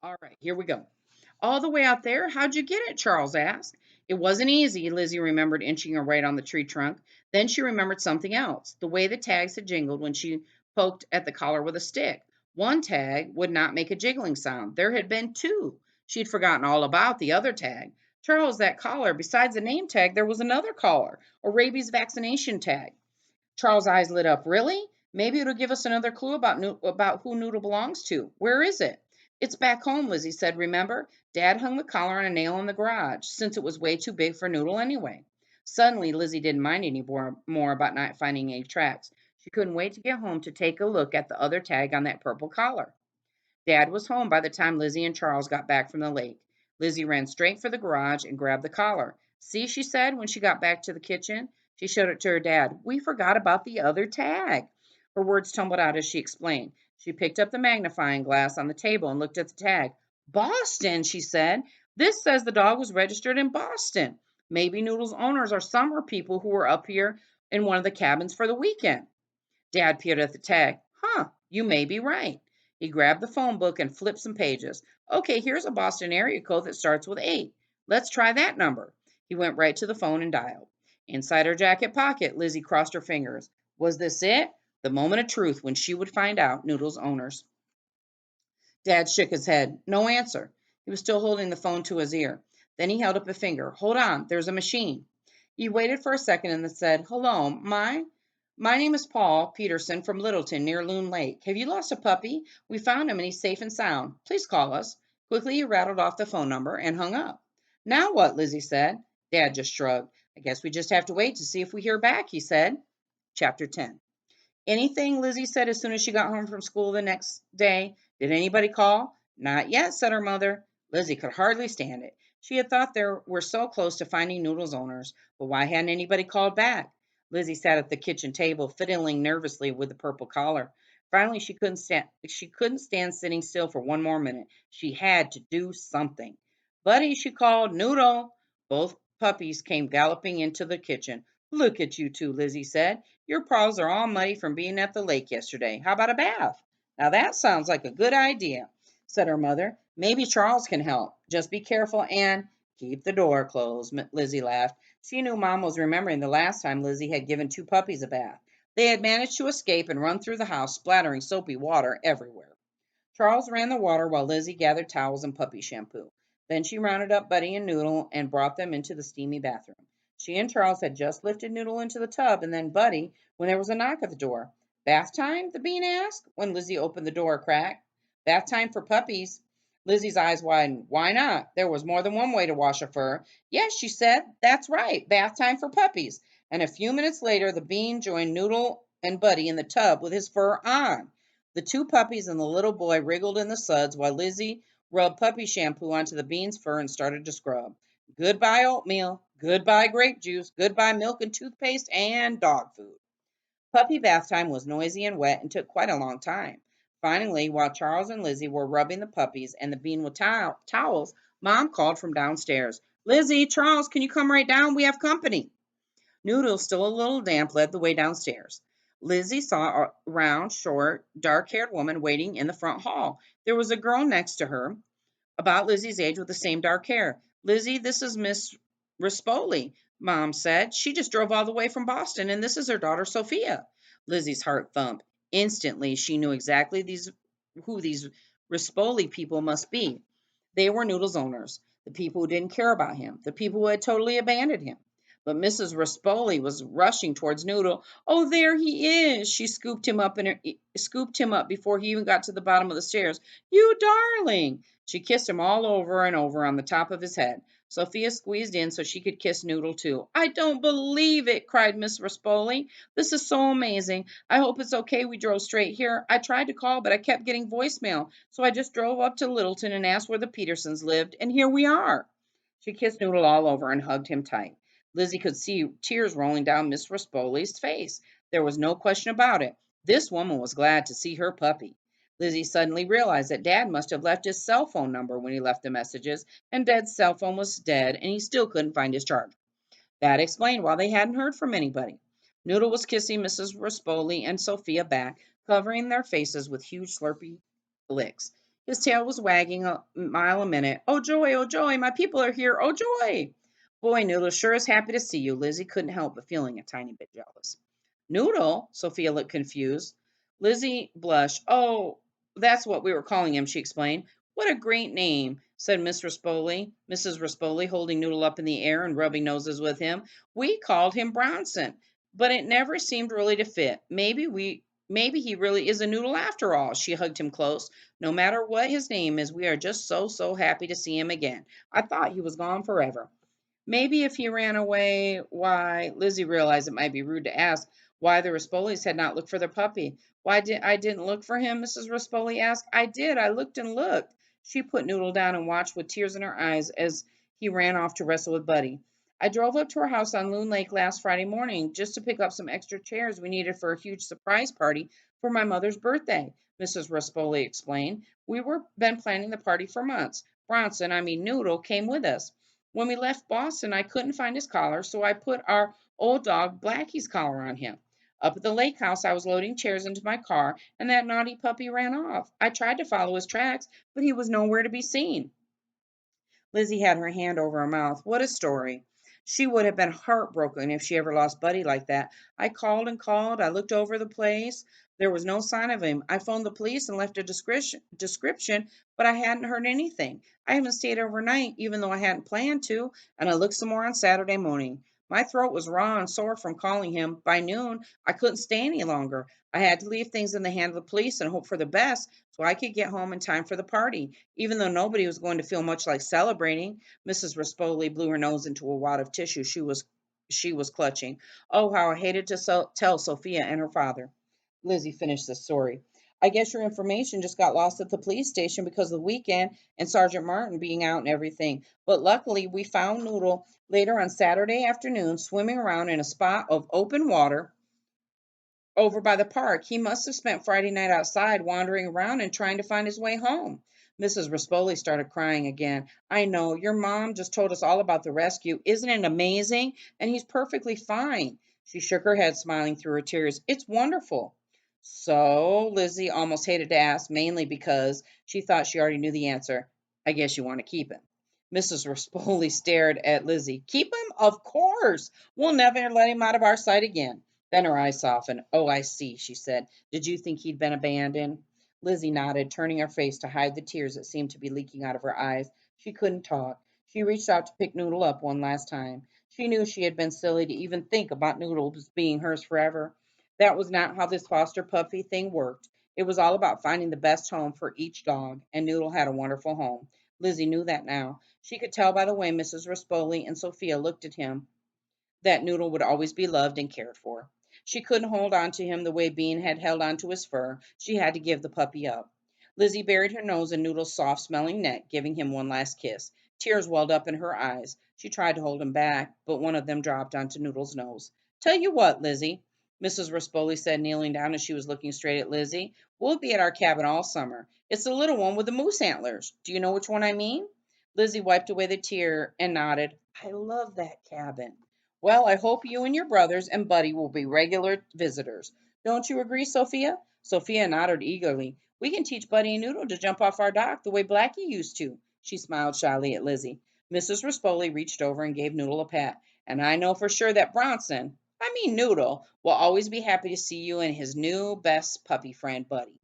All right, here we go. All the way out there? How'd you get it? Charles asked. It wasn't easy, Lizzie remembered, inching her right on the tree trunk. Then she remembered something else, the way the tags had jingled when she poked at the collar with a stick. One tag would not make a jiggling sound. There had been two. She'd forgotten all about the other tag. Charles, that collar, besides the name tag, there was another collar, a rabies vaccination tag. Charles' eyes lit up. Really? Maybe it'll give us another clue about who Noodle belongs to. Where is it? It's back home, Lizzie said. Remember? Dad hung the collar on a nail in the garage, since it was way too big for Noodle anyway. Suddenly, Lizzie didn't mind any more about not finding any tracks. She couldn't wait to get home to take a look at the other tag on that purple collar. Dad was home by the time Lizzie and Charles got back from the lake. Lizzie ran straight for the garage and grabbed the collar. See, she said when she got back to the kitchen. She showed it to her dad. We forgot about the other tag. Her words tumbled out as she explained. She picked up the magnifying glass on the table and looked at the tag. Boston, she said. This says the dog was registered in Boston. Maybe Noodle's owners are summer people who were up here in one of the cabins for the weekend. Dad peered at the tag. Huh, you may be right. He grabbed the phone book and flipped some pages. Okay, here's a Boston area code that starts with 8. Let's try that number. He went right to the phone and dialed. Inside her jacket pocket, Lizzie crossed her fingers. Was this it? The moment of truth when she would find out Noodle's owners. Dad shook his head. No answer. He was still holding the phone to his ear. Then he held up a finger. Hold on, there's a machine. He waited for a second and then said, Hello, my name is Paul Peterson from Littleton near Loon Lake. Have you lost a puppy? We found him and he's safe and sound. Please call us. Quickly he rattled off the phone number and hung up. Now what? Lizzie said. Dad just shrugged. I guess we just have to wait to see if we hear back, he said. Chapter 10. Anything, Lizzie said as soon as she got home from school the next day. Did anybody call? Not yet, said her mother. Lizzie could hardly stand it. She had thought they were so close to finding Noodle's owners, but why hadn't anybody called back? Lizzie sat at the kitchen table, fiddling nervously with the purple collar. Finally, she couldn't stand sitting still for one more minute. She had to do something. Buddy, she called, Noodle. Both puppies came galloping into the kitchen. Look at you two, Lizzie said. Your paws are all muddy from being at the lake yesterday. How about a bath? Now that sounds like a good idea, said her mother. Maybe Charles can help. Just be careful and keep the door closed, Lizzie laughed. She knew Mom was remembering the last time Lizzie had given two puppies a bath. They had managed to escape and run through the house, splattering soapy water everywhere. Charles ran the water while Lizzie gathered towels and puppy shampoo. Then she rounded up Buddy and Noodle and brought them into the steamy bathroom. She and Charles had just lifted Noodle into the tub and then Buddy when there was a knock at the door. Bath time? The bean asked when Lizzie opened the door a crack. Bath time for puppies. Lizzie's eyes widened. Why not? There was more than one way to wash a fur. Yes, she said. That's right. Bath time for puppies. And a few minutes later, the bean joined Noodle and Buddy in the tub with his fur on. The two puppies and the little boy wriggled in the suds while Lizzie rubbed puppy shampoo onto the bean's fur and started to scrub. Goodbye oatmeal, goodbye grape juice, goodbye milk and toothpaste and dog food. Puppy bath time was noisy and wet and took quite a long time. Finally, while Charles and Lizzie were rubbing the puppies and the bean with towels, Mom called from downstairs. Lizzie, Charles, can you come right down? We have company. Noodle, still a little damp, led the way downstairs. Lizzie saw a round, short, dark-haired woman waiting in the front hall. There was a girl next to her, about Lizzie's age with the same dark hair. Lizzie, this is Miss Rispoli, Mom said. She just drove all the way from Boston, and this is her daughter, Sophia. Lizzie's heart thumped. Instantly, she knew exactly who these Rispoli people must be. They were Noodle's owners, the people who didn't care about him, the people who had totally abandoned him. But Mrs. Rispoli was rushing towards Noodle. Oh, there he is! She scooped him up before he even got to the bottom of the stairs. You darling! She kissed him all over and over on the top of his head. Sophia squeezed in so she could kiss Noodle too. I don't believe it, cried Miss Rispoli. This is so amazing. I hope it's okay we drove straight here. I tried to call, but I kept getting voicemail, so I just drove up to Littleton and asked where the Petersons lived, and here we are. She kissed Noodle all over and hugged him tight. Lizzie could see tears rolling down Miss Rispoli's face. There was no question about it. This woman was glad to see her puppy. Lizzie suddenly realized that Dad must have left his cell phone number when he left the messages, and Dad's cell phone was dead, and he still couldn't find his charger. That explained why they hadn't heard from anybody. Noodle was kissing Mrs. Rispoli and Sophia back, covering their faces with huge slurpy licks. His tail was wagging a mile a minute. Oh joy, my people are here. Oh joy. Boy, Noodle sure is happy to see you. Lizzie couldn't help but feeling a tiny bit jealous. Noodle? Sophia looked confused. Lizzie blushed. Oh, that's what we were calling him, she explained. What a great name, said Mrs. Rispoli, holding Noodle up in the air and rubbing noses with him. We called him Bronson, but it never seemed really to fit. Maybe he really is a noodle after all. She hugged him close. No matter what his name is, we are just so happy to see him again. I thought he was gone forever. Maybe if he ran away, why, Lizzie realized it might be rude to ask why the Rispolis had not looked for their puppy. I didn't look for him, Mrs. Rispoli asked. I did. I looked and looked. She put Noodle down and watched with tears in her eyes as he ran off to wrestle with Buddy. I drove up to our house on Loon Lake last Friday morning just to pick up some extra chairs we needed for a huge surprise party for my mother's birthday, Mrs. Rispoli explained. We were been planning the party for months. Noodle, came with us. When we left Boston, I couldn't find his collar, so I put our old dog Blackie's collar on him. Up at the lake house, I was loading chairs into my car, and that naughty puppy ran off. I tried to follow his tracks, but he was nowhere to be seen. Lizzie had her hand over her mouth. What a story. She would have been heartbroken if she ever lost Buddy like that. I called and called. I looked over the place. There was no sign of him. I phoned the police and left a description, but I hadn't heard anything. I even stayed overnight, even though I hadn't planned to, and I looked some more on Saturday morning. My throat was raw and sore from calling him. By noon, I couldn't stay any longer. I had to leave things in the hand of the police and hope for the best so I could get home in time for the party. Even though nobody was going to feel much like celebrating, Mrs. Rispoli blew her nose into a wad of tissue she was clutching. Oh, how I hated to tell Sophia and her father. Lizzie finished the story. I guess your information just got lost at the police station because of the weekend and Sergeant Martin being out and everything. But luckily, we found Noodle later on Saturday afternoon swimming around in a spot of open water over by the park. He must have spent Friday night outside wandering around and trying to find his way home. Mrs. Rispoli started crying again. I know, your mom just told us all about the rescue. Isn't it amazing? And he's perfectly fine. She shook her head, smiling through her tears. It's wonderful. So, Lizzie almost hated to ask, mainly because she thought she already knew the answer. I guess you want to keep him. Mrs. Rispoli stared at Lizzie. Keep him? Of course. We'll never let him out of our sight again. Then her eyes softened. Oh, I see, she said. Did you think he'd been abandoned? Lizzie nodded, turning her face to hide the tears that seemed to be leaking out of her eyes. She couldn't talk. She reached out to pick Noodle up one last time. She knew she had been silly to even think about Noodles being hers forever. That was not how this foster puppy thing worked. It was all about finding the best home for each dog, and Noodle had a wonderful home. Lizzie knew that now. She could tell by the way Mrs. Rispoli and Sophia looked at him that Noodle would always be loved and cared for. She couldn't hold on to him the way Bean had held on to his fur. She had to give the puppy up. Lizzie buried her nose in Noodle's soft smelling neck, giving him one last kiss. Tears welled up in her eyes. She tried to hold him back, but one of them dropped onto Noodle's nose. Tell you what, Lizzie, Mrs. Rispoli said, kneeling down as she was looking straight at Lizzie. We'll be at our cabin all summer. It's the little one with the moose antlers. Do you know which one I mean? Lizzie wiped away the tear and nodded. I love that cabin. Well, I hope you and your brothers and Buddy will be regular visitors. Don't you agree, Sophia? Sophia nodded eagerly. We can teach Buddy and Noodle to jump off our dock the way Blackie used to. She smiled shyly at Lizzie. Mrs. Rispoli reached over and gave Noodle a pat. And I know for sure that Noodle, will always be happy to see you and his new best puppy friend, Buddy.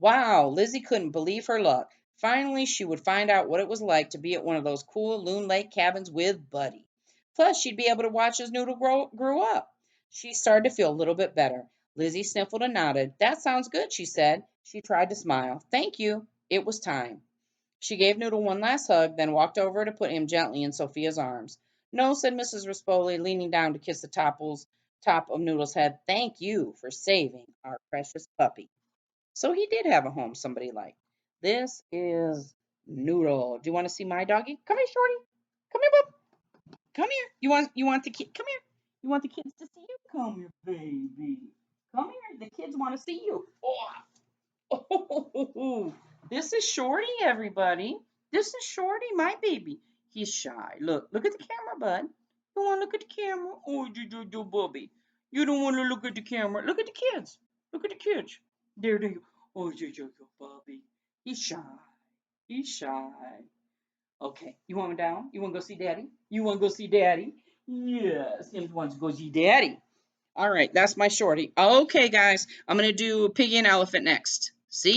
Wow, Lizzie couldn't believe her luck. Finally, she would find out what it was like to be at one of those cool Loon Lake cabins with Buddy. Plus, she'd be able to watch as Noodle grew up. She started to feel a little bit better. Lizzie sniffled and nodded. That sounds good, she said. She tried to smile. Thank you. It was time. She gave Noodle one last hug, then walked over to put him gently in Sophia's arms. No, said Mrs. Rispoli, leaning down to kiss the top of Noodle's head. Thank you for saving our precious puppy. So he did have a home somebody liked. This is Noodle. Do you want to see my doggy? Come here, Shorty. Come here, bub. Come here. You want the kid? Come here. You want the kids to see you? Come here, baby. Come here. The kids want to see you. Oh, this is Shorty, everybody. This is Shorty, my baby. He's shy. Look at the camera, bud. You want to look at the camera? Oh, you, Bubby. You don't want to look at the camera. Look at the kids. Look at the kids. There they go. Oh, Bubby. He's shy. He's shy. Okay, you want him down? You want to go see Daddy? You want to go see Daddy? Yes, he wants to go see Daddy. All right, that's my shorty. Okay, guys, I'm going to do Piggy and Elephant next. See ya.